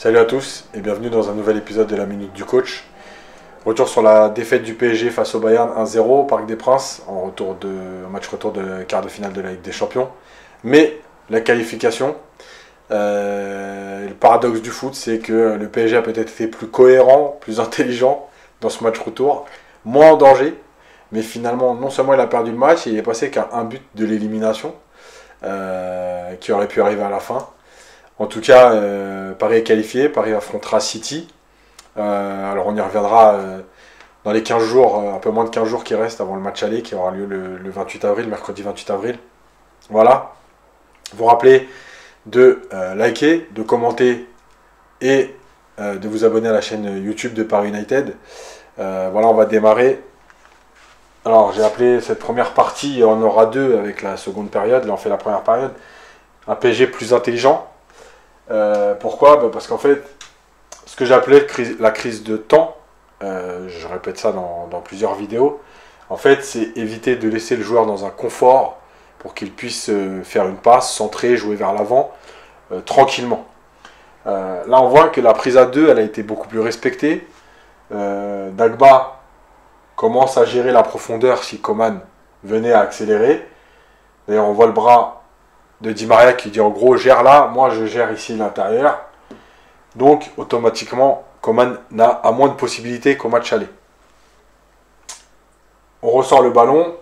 Salut à tous et bienvenue dans un nouvel épisode de la Minute du Coach. Retour sur la défaite du PSG face au Bayern 1-0 au Parc des Princes en match retour de quart de finale de la Ligue des Champions. Mais la qualification, le paradoxe du foot, c'est que le PSG a peut-être été plus cohérent, plus intelligent dans ce match retour, moins en danger. Mais finalement, non seulement il a perdu le match, il est passé qu'à un but de l'élimination qui aurait pu arriver à la fin. En tout cas, Paris est qualifié, Paris affrontera City. Alors on y reviendra dans les 15 jours, un peu moins de 15 jours qui restent avant le match aller qui aura lieu le 28 avril, mercredi 28 avril. Voilà. Vous rappelez de liker, de commenter et de vous abonner à la chaîne YouTube de Paris United. Voilà, on va démarrer. Alors j'ai appelé cette première partie, il y en aura deux avec la seconde période. Là on fait la première période. Un PSG plus intelligent. Pourquoi ? Parce qu'en fait, ce que j'appelais la crise de temps, je répète ça dans plusieurs vidéos, en fait c'est éviter de laisser le joueur dans un confort pour qu'il puisse faire une passe, centrer, jouer vers l'avant tranquillement. Là on voit que la prise à deux elle a été beaucoup plus respectée. Dagba commence à gérer la profondeur si Coman venait à accélérer. D'ailleurs on voit le bras de Di Maria qui dit en gros gère là, moi je gère ici l'intérieur. Donc automatiquement Coman a moins de possibilités qu'au match aller. On ressort le ballon.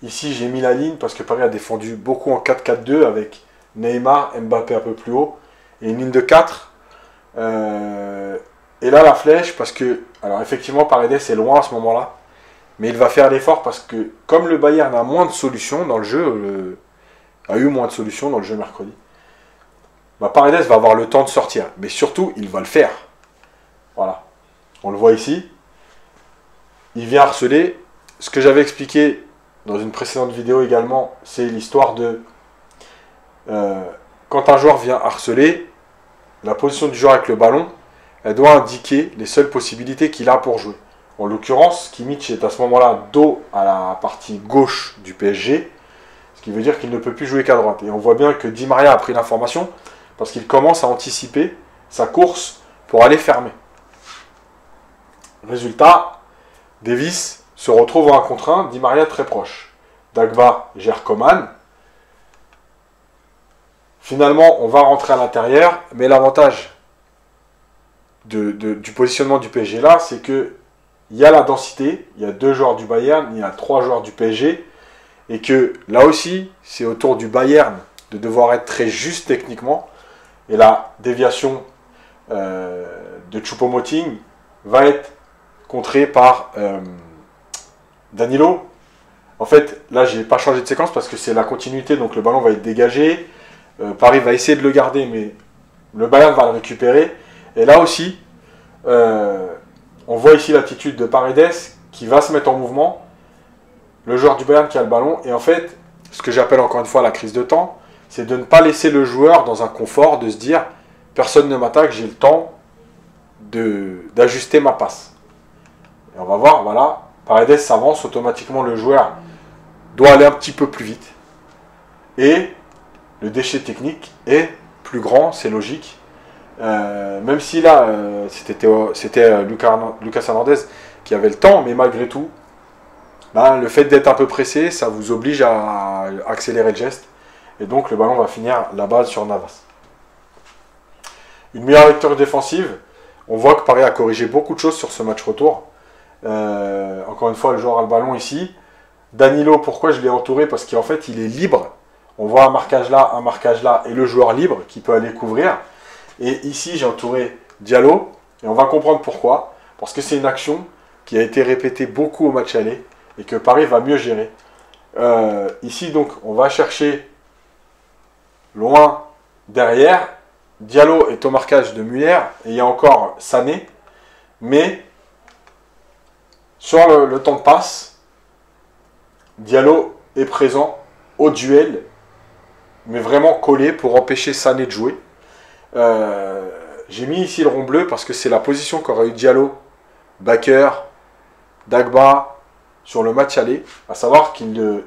Ici j'ai mis la ligne parce que Paris a défendu beaucoup en 4-4-2 avec Neymar, Mbappé un peu plus haut et une ligne de 4. Et là la flèche parce que, alors effectivement Paredes est loin à ce moment là, mais il va faire l'effort parce que comme le Bayern a moins de solutions dans le jeu, a eu moins de solutions dans le jeu mercredi, Paredes va avoir le temps de sortir. Mais surtout, il va le faire. Voilà. On le voit ici. Il vient harceler. Ce que j'avais expliqué dans une précédente vidéo également, c'est l'histoire de... quand un joueur vient harceler, la position du joueur avec le ballon, elle doit indiquer les seules possibilités qu'il a pour jouer. En l'occurrence, Kimmich est à ce moment-là dos à la partie gauche du PSG, ce qui veut dire qu'il ne peut plus jouer qu'à droite. Et on voit bien que Di Maria a pris l'information parce qu'il commence à anticiper sa course pour aller fermer. Résultat, Davis se retrouve en 1 contre 1, Di Maria très proche. Dagba gère Coman. Finalement, on va rentrer à l'intérieur, mais l'avantage du positionnement du PSG là, c'est qu'il y a la densité, il y a 2 joueurs du Bayern, il y a 3 joueurs du PSG, et que là aussi, c'est au tour du Bayern de devoir être très juste techniquement. Et la déviation de Choupo-Moting va être contrée par Danilo. En fait, là, je n'ai pas changé de séquence parce que c'est la continuité, donc le ballon va être dégagé. Paris va essayer de le garder, mais le Bayern va le récupérer. Et là aussi, on voit ici l'attitude de Paredes qui va se mettre en mouvement. Le joueur du Bayern qui a le ballon. Et en fait, ce que j'appelle encore une fois la crise de temps, c'est de ne pas laisser le joueur dans un confort, de se dire « personne ne m'attaque, j'ai le temps d'ajuster ma passe ». Et on va voir, voilà, Paredes s'avance, automatiquement le joueur doit aller un petit peu plus vite. Et le déchet technique est plus grand, c'est logique. Même si là, c'était Lucas Hernandez qui avait le temps, mais malgré tout, le fait d'être un peu pressé, ça vous oblige à accélérer le geste. Et donc le ballon va finir là-bas sur Navas. Une meilleure lecture défensive. On voit que Paris a corrigé beaucoup de choses sur ce match retour. Encore une fois, le joueur a le ballon ici. Danilo, pourquoi je l'ai entouré ? Parce qu'en fait, il est libre. On voit un marquage là, et le joueur libre qui peut aller couvrir. Et ici, j'ai entouré Diallo. Et on va comprendre pourquoi. Parce que c'est une action qui a été répétée beaucoup au match aller et que Paris va mieux gérer. Ici, donc, on va chercher loin derrière. Diallo est au marquage de Muller et il y a encore Sané. Mais sur le temps de passe, Diallo est présent au duel, mais vraiment collé pour empêcher Sané de jouer. J'ai mis ici le rond bleu parce que c'est la position qu'aurait eu Diallo, Bakker, Dagba sur le match aller, à savoir qu'il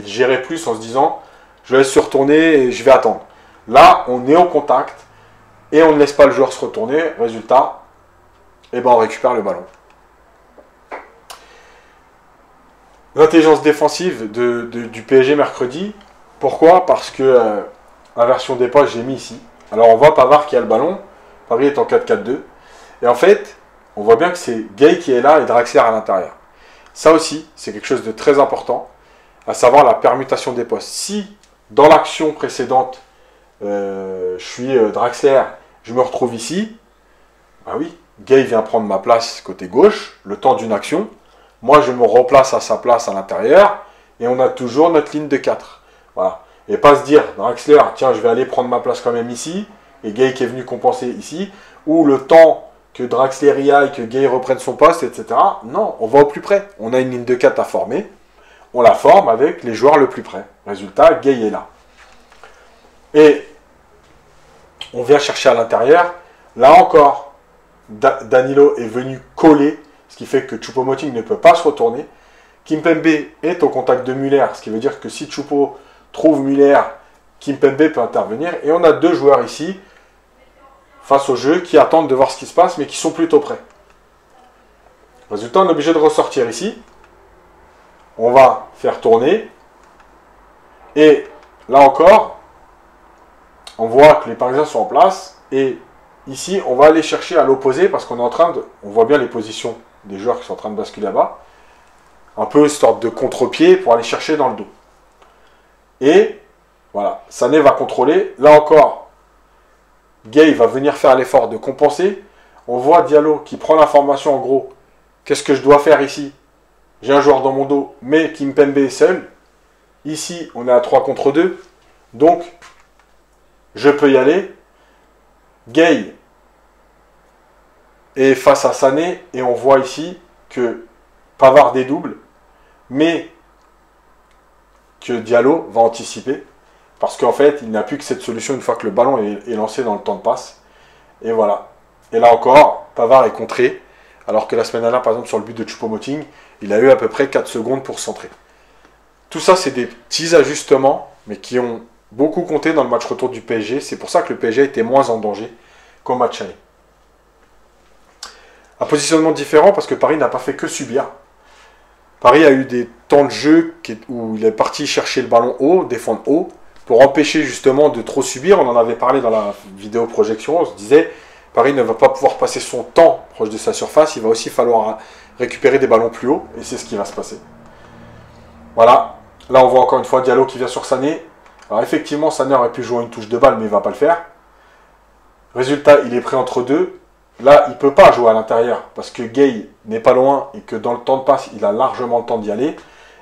gérait plus en se disant je laisse se retourner et je vais attendre. Là, on est au contact. Et on ne laisse pas le joueur se retourner. Résultat, eh ben, on récupère le ballon. L'intelligence défensive du PSG mercredi. Pourquoi? Parce que inversion des postes, j'ai mis ici. Alors on voit Pavard qui a le ballon. Paris est en 4-4-2. Et en fait, on voit bien que c'est Gueye qui est là et Draxler à l'intérieur. Ça aussi, c'est quelque chose de très important, à savoir la permutation des postes. Si, dans l'action précédente, je suis Draxler, je me retrouve ici, bah oui, Gueye vient prendre ma place côté gauche, le temps d'une action. Moi, je me replace à sa place à l'intérieur, et on a toujours notre ligne de 4. Voilà. Et pas se dire, Draxler, tiens, je vais aller prendre ma place quand même ici, et Gueye qui est venu compenser ici, ou le temps que Draxler y aille, que Gueye reprenne son poste, etc. Non, on va au plus près. On a une ligne de 4 à former. On la forme avec les joueurs le plus près. Résultat, Gueye est là. Et on vient chercher à l'intérieur. Là encore, Danilo est venu coller, ce qui fait que Choupo-Moting ne peut pas se retourner. Kimpembe est au contact de Müller, ce qui veut dire que si Choupo trouve Müller, Kimpembe peut intervenir. Et on a deux joueurs ici, face au jeu, qui attendent de voir ce qui se passe, mais qui sont plutôt prêts. Résultat, on est obligé de ressortir ici. On va faire tourner. Et là encore, on voit que les Parisiens sont en place. Et ici, on va aller chercher à l'opposé, parce qu'on est en train de... On voit bien les positions des joueurs qui sont en train de basculer là-bas. Un peu sorte de contre-pied pour aller chercher dans le dos. Et voilà, Sané va contrôler. Là encore, Gueye va venir faire l'effort de compenser. On voit Diallo qui prend l'information en gros. Qu'est-ce que je dois faire ici? J'ai un joueur dans mon dos, mais Kimpembe est seul. Ici, on est à 3 contre 2. Donc, je peux y aller. Gueye est face à Sané. Et on voit ici que Pavard dédouble. Mais que Diallo va anticiper. Parce qu'en fait, il n'a plus que cette solution une fois que le ballon est lancé dans le temps de passe. Et voilà. Et là encore, Pavard est contré. Alors que la semaine dernière, par exemple, sur le but de Choupo-Moting, il a eu à peu près 4 secondes pour centrer. Tout ça, c'est des petits ajustements, mais qui ont beaucoup compté dans le match retour du PSG. C'est pour ça que le PSG était moins en danger qu'au match aller. Un positionnement différent parce que Paris n'a pas fait que subir. Paris a eu des temps de jeu où il est parti chercher le ballon haut, défendre haut, pour empêcher justement de trop subir. On en avait parlé dans la vidéo projection, on se disait, Paris ne va pas pouvoir passer son temps proche de sa surface, il va aussi falloir récupérer des ballons plus hauts, et c'est ce qui va se passer. Voilà, là on voit encore une fois Diallo qui vient sur Sané. Alors effectivement, Sané aurait pu jouer une touche de balle, mais il ne va pas le faire. Résultat, il est pris entre deux. Là, il ne peut pas jouer à l'intérieur, parce que Gueye n'est pas loin, et que dans le temps de passe, il a largement le temps d'y aller.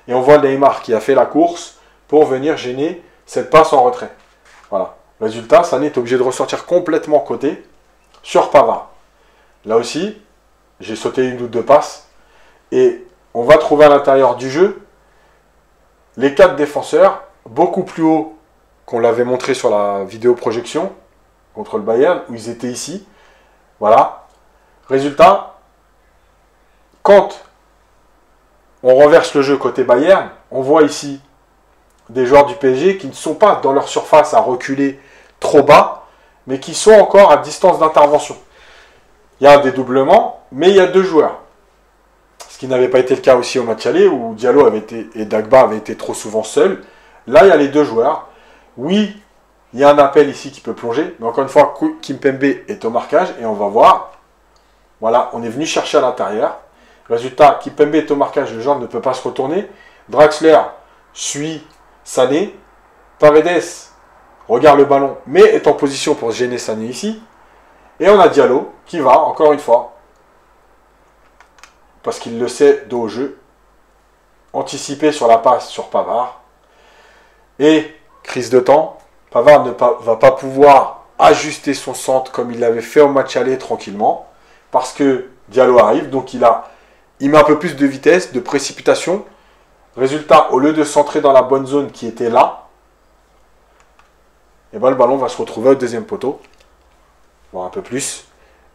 Et on voit Neymar qui a fait la course pour venir gêner cette passe en retrait. Voilà. Résultat, Sané est obligé de ressortir complètement côté sur Pavard. Là aussi, j'ai sauté une ou deux passes. Et on va trouver à l'intérieur du jeu les 4 défenseurs, beaucoup plus haut qu'on l'avait montré sur la vidéo projection contre le Bayern, où ils étaient ici. Voilà. Résultat, quand on renverse le jeu côté Bayern, on voit ici des joueurs du PSG qui ne sont pas dans leur surface à reculer trop bas, mais qui sont encore à distance d'intervention. Il y a un dédoublement, mais il y a 2 joueurs. Ce qui n'avait pas été le cas aussi au match aller, où Diallo avait été, et Dagba avaient été trop souvent seuls. Là, il y a les 2 joueurs. Oui, il y a un appel ici qui peut plonger, mais encore une fois, Kimpembe est au marquage, et on va voir. Voilà, on est venu chercher à l'intérieur. Résultat, Kimpembe est au marquage, le joueur ne peut pas se retourner. Draxler suit Sané. Paredes regarde le ballon, mais est en position pour gêner Sané ici. Et on a Diallo qui va, encore une fois, parce qu'il le sait, dos au jeu, anticiper sur la passe sur Pavard. Et, crise de temps, Pavard ne va pas pouvoir ajuster son centre comme il l'avait fait au match aller tranquillement, parce que Diallo arrive, donc il met un peu plus de vitesse, de précipitation. Résultat, au lieu de centrer dans la bonne zone qui était là, et ben le ballon va se retrouver au deuxième poteau, voire un peu plus.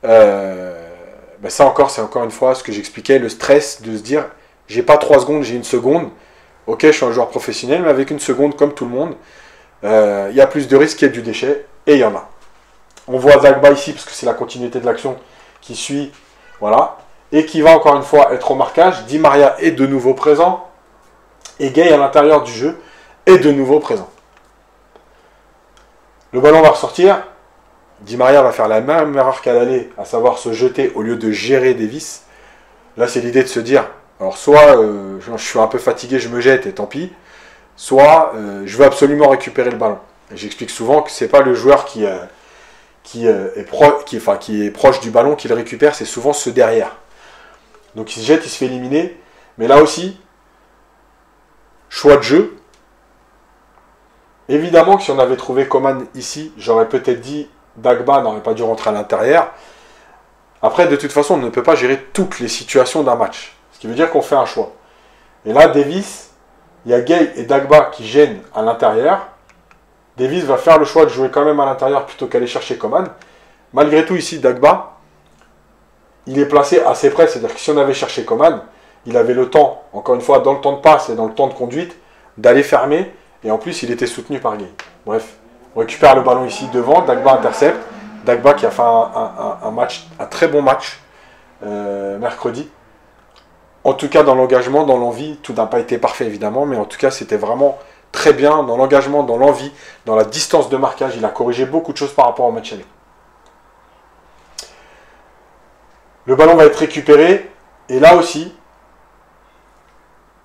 Ça encore, c'est encore une fois ce que j'expliquais, le stress de se dire, j'ai pas 3 secondes, j'ai 1 seconde. Ok, je suis un joueur professionnel, mais avec 1 seconde, comme tout le monde, il y a plus de risques qu'il y ait du déchet, et il y en a. On voit Dagba ici, parce que c'est la continuité de l'action qui suit. Voilà. Et qui va encore une fois être au marquage. Di Maria est de nouveau présent. Et Gay à l'intérieur du jeu est de nouveau présent. Le ballon va ressortir. Di Maria va faire la même erreur qu'à l'aller, à savoir se jeter au lieu de gérer Davis. Là, c'est l'idée de se dire, alors soit je suis un peu fatigué, je me jette et tant pis, soit je veux absolument récupérer le ballon. Et j'explique souvent que c'est pas le joueur qui est proche du ballon qui le récupère, c'est souvent ceux derrière. Donc il se jette, il se fait éliminer. Mais là aussi, choix de jeu. Évidemment que si on avait trouvé Coman ici, j'aurais peut-être dit Dagba n'aurait pas dû rentrer à l'intérieur. Après, de toute façon, on ne peut pas gérer toutes les situations d'un match. Ce qui veut dire qu'on fait un choix. Et là, Davis, il y a Gay et Dagba qui gênent à l'intérieur. Davis va faire le choix de jouer quand même à l'intérieur plutôt qu'aller chercher Coman. Malgré tout, ici, Dagba, il est placé assez près. C'est-à-dire que si on avait cherché Coman, il avait le temps, encore une fois, dans le temps de passe et dans le temps de conduite, d'aller fermer. Et en plus, il était soutenu par Gay. Bref, on récupère le ballon ici devant. Dagba intercepte. Dagba qui a fait un très bon match mercredi. En tout cas, dans l'engagement, dans l'envie, tout n'a pas été parfait évidemment, mais en tout cas, c'était vraiment très bien dans l'engagement, dans l'envie, dans la distance de marquage. Il a corrigé beaucoup de choses par rapport au match aller. Le ballon va être récupéré, et là aussi,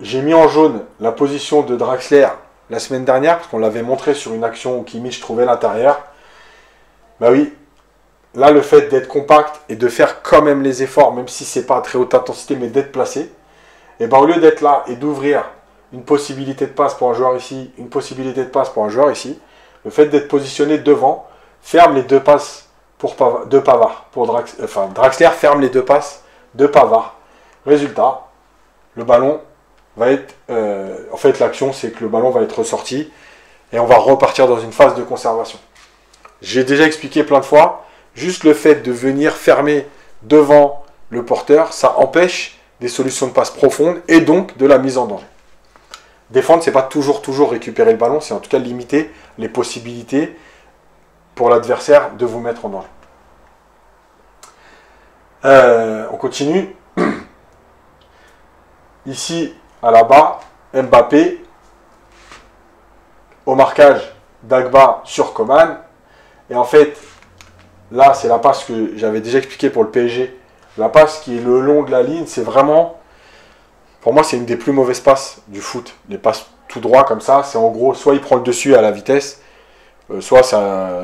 j'ai mis en jaune la position de Draxler la semaine dernière, parce qu'on l'avait montré sur une action où Kimmich trouvait l'intérieur. Bah oui, là le fait d'être compact et de faire quand même les efforts, même si c'est pas à très haute intensité, mais d'être placé, et ben au lieu d'être là et d'ouvrir une possibilité de passe pour un joueur ici, une possibilité de passe pour un joueur ici, le fait d'être positionné devant ferme les deux passes de Pavard. Draxler ferme les deux passes de Pavard. Résultat, le ballon va être... en fait, l'action, c'est que le ballon va être ressorti et on va repartir dans une phase de conservation. J'ai déjà expliqué plein de fois, juste le fait de venir fermer devant le porteur, ça empêche des solutions de passe profondes et donc de la mise en danger. Défendre, c'est pas toujours récupérer le ballon, c'est en tout cas limiter les possibilités pour l'adversaire de vous mettre en danger. On continue. Ici, à la bas, Mbappé, au marquage, Dagba sur Coman. Et en fait, là, c'est la passe que j'avais déjà expliqué pour le PSG. La passe qui est le long de la ligne, c'est vraiment... Pour moi, c'est une des plus mauvaises passes du foot. Les passes tout droit comme ça, c'est en gros, soit il prend le dessus à la vitesse, soit c'est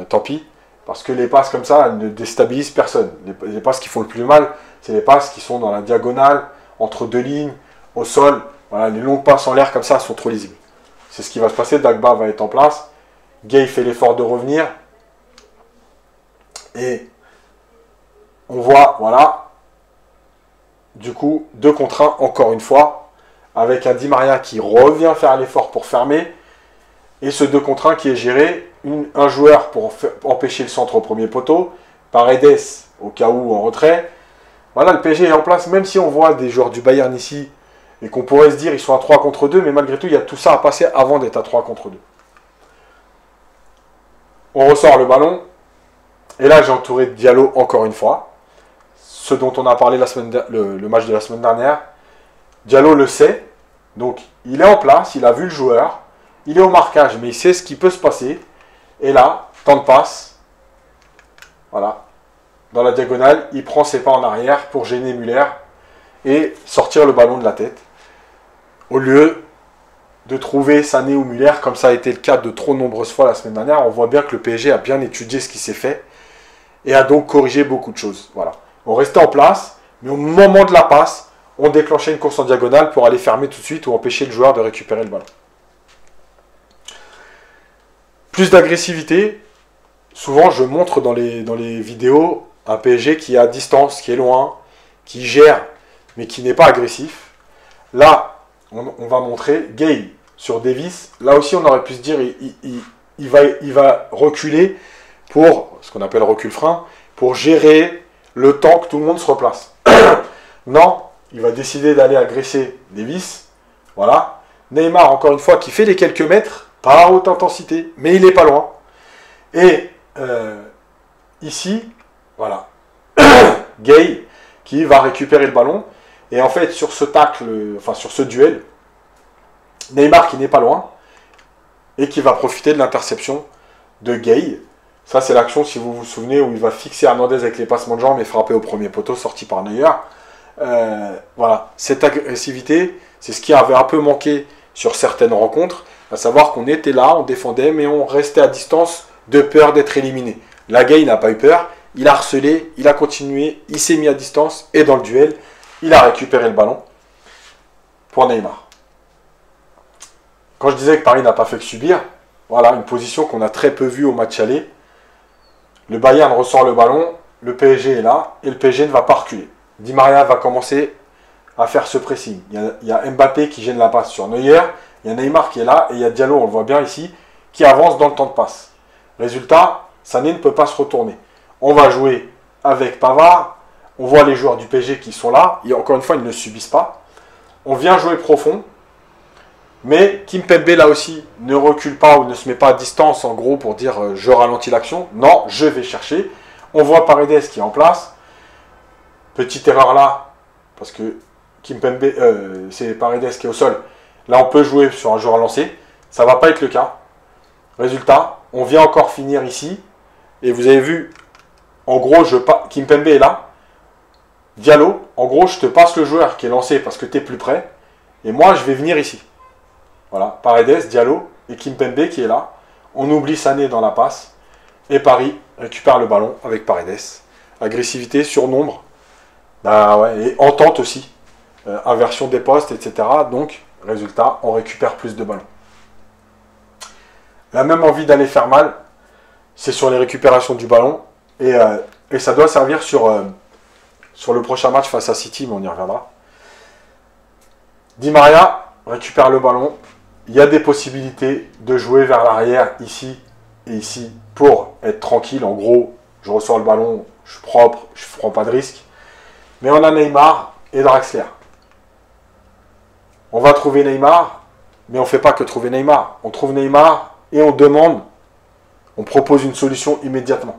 tant pis. Parce que les passes comme ça, elles ne déstabilisent personne. Les passes qui font le plus mal, c'est les passes qui sont dans la diagonale, entre deux lignes, au sol. Voilà, les longues passes en l'air comme ça sont trop lisibles. C'est ce qui va se passer. Dagba va être en place. Gay fait l'effort de revenir. Et on voit, voilà, du coup, 2 contre 1, encore une fois, avec un Di Maria qui revient faire l'effort pour fermer, et ce 2 contre 1 qui est géré, un joueur pour empêcher le centre au premier poteau, Paredes au cas où en retrait. Voilà, le PSG est en place, même si on voit des joueurs du Bayern ici, et qu'on pourrait se dire ils sont à 3 contre 2, mais malgré tout, il y a tout ça à passer avant d'être à 3 contre 2. On ressort le ballon. Et là, j'ai entouré Diallo encore une fois. Ce dont on a parlé le match de la semaine dernière. Diallo le sait. Donc, il est en place, il a vu le joueur. Il est au marquage, mais il sait ce qui peut se passer. Et là, temps de passe. Voilà. Dans la diagonale, il prend ses pas en arrière pour gêner Müller et sortir le ballon de la tête. Au lieu de trouver Sané ou Müller, comme ça a été le cas de trop nombreuses fois la semaine dernière, on voit bien que le PSG a bien étudié ce qui s'est fait et a donc corrigé beaucoup de choses. Voilà. On restait en place, mais au moment de la passe, on déclenchait une course en diagonale pour aller fermer tout de suite ou empêcher le joueur de récupérer le ballon. Plus d'agressivité. Souvent, je montre dans les vidéos un PSG qui est à distance, qui est loin, qui gère, mais qui n'est pas agressif. Là, on va montrer Gay sur Davis. Là aussi, on aurait pu se dire il va reculer pour ce qu'on appelle recul-frein, pour gérer le temps que tout le monde se replace. Non, il va décider d'aller agresser Davis. Voilà. Neymar, encore une fois, qui fait les quelques mètres, pas à haute intensité, mais il n'est pas loin. Et ici, voilà, Gay qui va récupérer le ballon. Et en fait, sur ce tacle, enfin sur ce duel, Neymar qui n'est pas loin et qui va profiter de l'interception de Gay. Ça, c'est l'action, si vous vous souvenez, où il va fixer Hernandez avec les passements de jambes et frapper au premier poteau, sorti par Neuer. Voilà, cette agressivité, c'est ce qui avait un peu manqué sur certaines rencontres, à savoir qu'on était là, on défendait, mais on restait à distance de peur d'être éliminé. Là, Gay n'a pas eu peur, il a harcelé, il a continué, il s'est mis à distance, et dans le duel, il a récupéré le ballon pour Neymar. Quand je disais que Paris n'a pas fait que subir, voilà, une position qu'on a très peu vue au match aller. Le Bayern ressort le ballon, le PSG est là, et le PSG ne va pas reculer. Di Maria va commencer à faire ce pressing. Il y a Mbappé qui gêne la passe sur Neuer, il y a Neymar qui est là, et il y a Diallo, on le voit bien ici, qui avance dans le temps de passe. Résultat, Sané ne peut pas se retourner. On va jouer avec Pavard, on voit les joueurs du PSG qui sont là, et encore une fois, ils ne subissent pas. On vient jouer profond, mais Kimpembe, là aussi, ne recule pas ou ne se met pas à distance, en gros, pour dire je ralentis l'action. Non, je vais chercher. On voit Paredes qui est en place. Petite erreur là, parce que Kimpembe, c'est Paredes qui est au sol. Là, on peut jouer sur un joueur lancé. Ça ne va pas être le cas. Résultat, on vient encore finir ici. Et vous avez vu, en gros, Kimpembe est là. Diallo, en gros, je te passe le joueur qui est lancé parce que tu es plus près. Et moi, je vais venir ici. Voilà, Paredes, Diallo et Kimpembe qui est là. On oublie Sané dans la passe. Et Paris récupère le ballon avec Paredes. Agressivité, surnombre. Bah ouais, et entente aussi. Inversion des postes, etc. Donc, résultat, on récupère plus de ballons. La même envie d'aller faire mal, c'est sur les récupérations du ballon. Et ça doit servir sur le prochain match face à City, mais on y reviendra. Di Maria récupère le ballon. Il y a des possibilités de jouer vers l'arrière ici et ici pour être tranquille. En gros, je ressors le ballon, je suis propre, je ne prends pas de risque. Mais on a Neymar et Draxler. On va trouver Neymar, mais on ne fait pas que trouver Neymar. On trouve Neymar et on demande, on propose une solution immédiatement.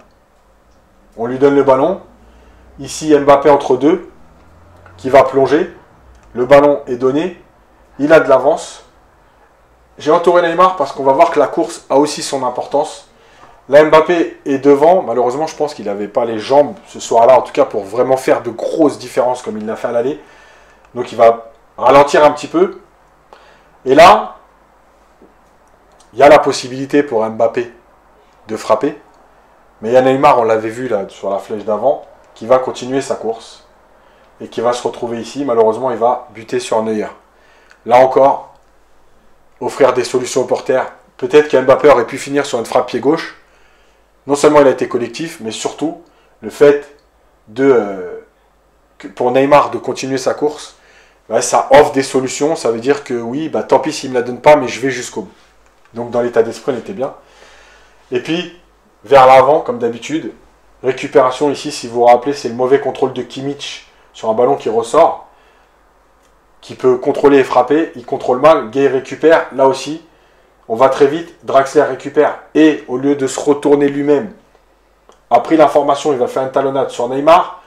On lui donne le ballon. Ici, Mbappé entre deux, qui va plonger. Le ballon est donné. Il a de l'avance. J'ai entouré Neymar parce qu'on va voir que la course a aussi son importance. Là, Mbappé est devant. Malheureusement, je pense qu'il n'avait pas les jambes ce soir-là, en tout cas pour vraiment faire de grosses différences comme il l'a fait à l'aller. Donc, il va ralentir un petit peu. Et là, il y a la possibilité pour Mbappé de frapper. Mais il y a Neymar, on l'avait vu là sur la flèche d'avant, qui va continuer sa course. Et qui va se retrouver ici. Malheureusement, il va buter sur Neuer. Là encore, offrir des solutions au porteur. Peut-être qu'Mbappé aurait pu finir sur une frappe pied gauche. Non seulement il a été collectif, mais surtout le fait pour Neymar de continuer sa course, bah, ça offre des solutions. Ça veut dire que oui, bah, tant pis s'il ne me la donne pas, mais je vais jusqu'au bout. Donc dans l'état d'esprit, on était bien. Et puis, vers l'avant, comme d'habitude, récupération ici, si vous vous rappelez, c'est le mauvais contrôle de Kimmich sur un ballon qui ressort, qui peut contrôler et frapper. Il contrôle mal, Gay récupère, là aussi. On va très vite, Draxler récupère. Et au lieu de se retourner lui-même, a pris l'information, il va faire une talonnade sur Neymar.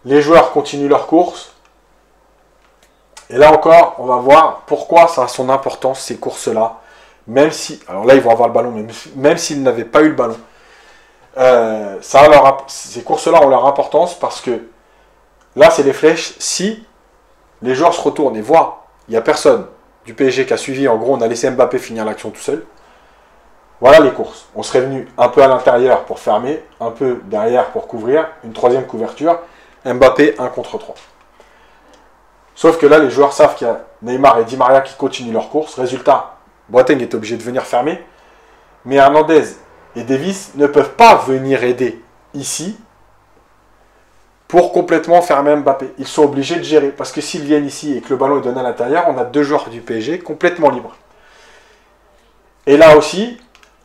Les joueurs continuent leur course. Et là encore, on va voir pourquoi ça a son importance, ces courses-là. Même si, alors là, ils vont avoir le ballon, mais même s'ils n'avaient pas eu le ballon. Ces courses-là ont leur importance parce que là, c'est les flèches. Si les joueurs se retournent et voient, il n'y a personne du PSG qui a suivi. En gros, on a laissé Mbappé finir l'action tout seul. Voilà les courses. On serait venu un peu à l'intérieur pour fermer, un peu derrière pour couvrir, une troisième couverture. Mbappé 1 contre 3. Sauf que là, les joueurs savent qu'il y a Neymar et Di Maria qui continuent leur course. Résultat, Boateng est obligé de venir fermer. Mais Hernandez et Davis ne peuvent pas venir aider ici pour complètement fermer Mbappé. Ils sont obligés de gérer. Parce que s'ils viennent ici et que le ballon est donné à l'intérieur, on a deux joueurs du PSG complètement libres. Et là aussi,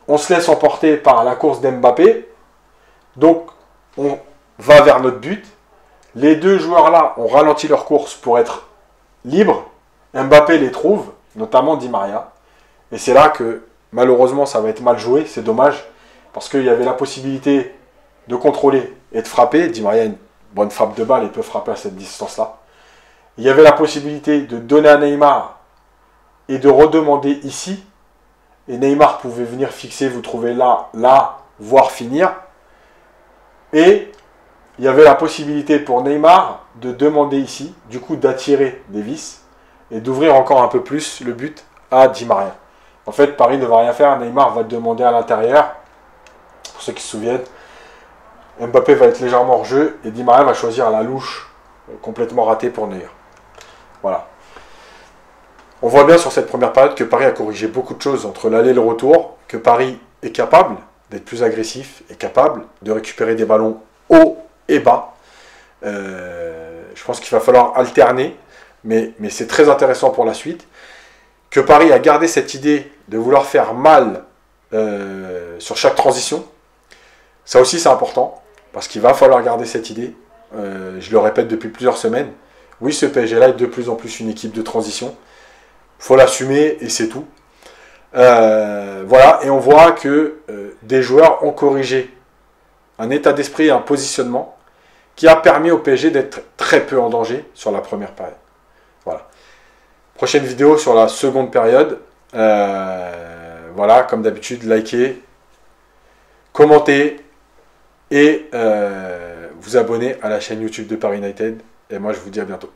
on se laisse emporter par la course d'Mbappé. Donc, on va vers notre but. Les deux joueurs-là ont ralenti leur course pour être libres. Mbappé les trouve, notamment Di Maria. Et c'est là que, malheureusement, ça va être mal joué. C'est dommage. Parce qu'il y avait la possibilité de contrôler et de frapper. Di Maria a une bonne frappe de balle, il peut frapper à cette distance-là. Il y avait la possibilité de donner à Neymar et de redemander ici. Et Neymar pouvait venir fixer, vous trouvez là, voire finir. Et il y avait la possibilité pour Neymar de demander ici, du coup d'attirer Davis et d'ouvrir encore un peu plus le but à Di Maria. En fait, Paris ne va rien faire, Neymar va demander à l'intérieur. Pour ceux qui se souviennent, Mbappé va être légèrement hors jeu et Di Maria va choisir la louche complètement ratée pour Neuer. Voilà. On voit bien sur cette première période que Paris a corrigé beaucoup de choses entre l'aller et le retour, que Paris est capable d'être plus agressif, est capable de récupérer des ballons haut et bas. Je pense qu'il va falloir alterner, mais c'est très intéressant pour la suite. Que Paris a gardé cette idée de vouloir faire mal sur chaque transition. Ça aussi c'est important, parce qu'il va falloir garder cette idée. Je le répète depuis plusieurs semaines. Oui, ce PSG-là est de plus en plus une équipe de transition. Il faut l'assumer et c'est tout. Voilà, et on voit que des joueurs ont corrigé un état d'esprit et un positionnement qui a permis au PSG d'être très peu en danger sur la première période. Voilà. Prochaine vidéo sur la seconde période. Voilà, comme d'habitude, likez, commentez et vous abonnez à la chaîne YouTube de Paris United. Et moi, je vous dis à bientôt.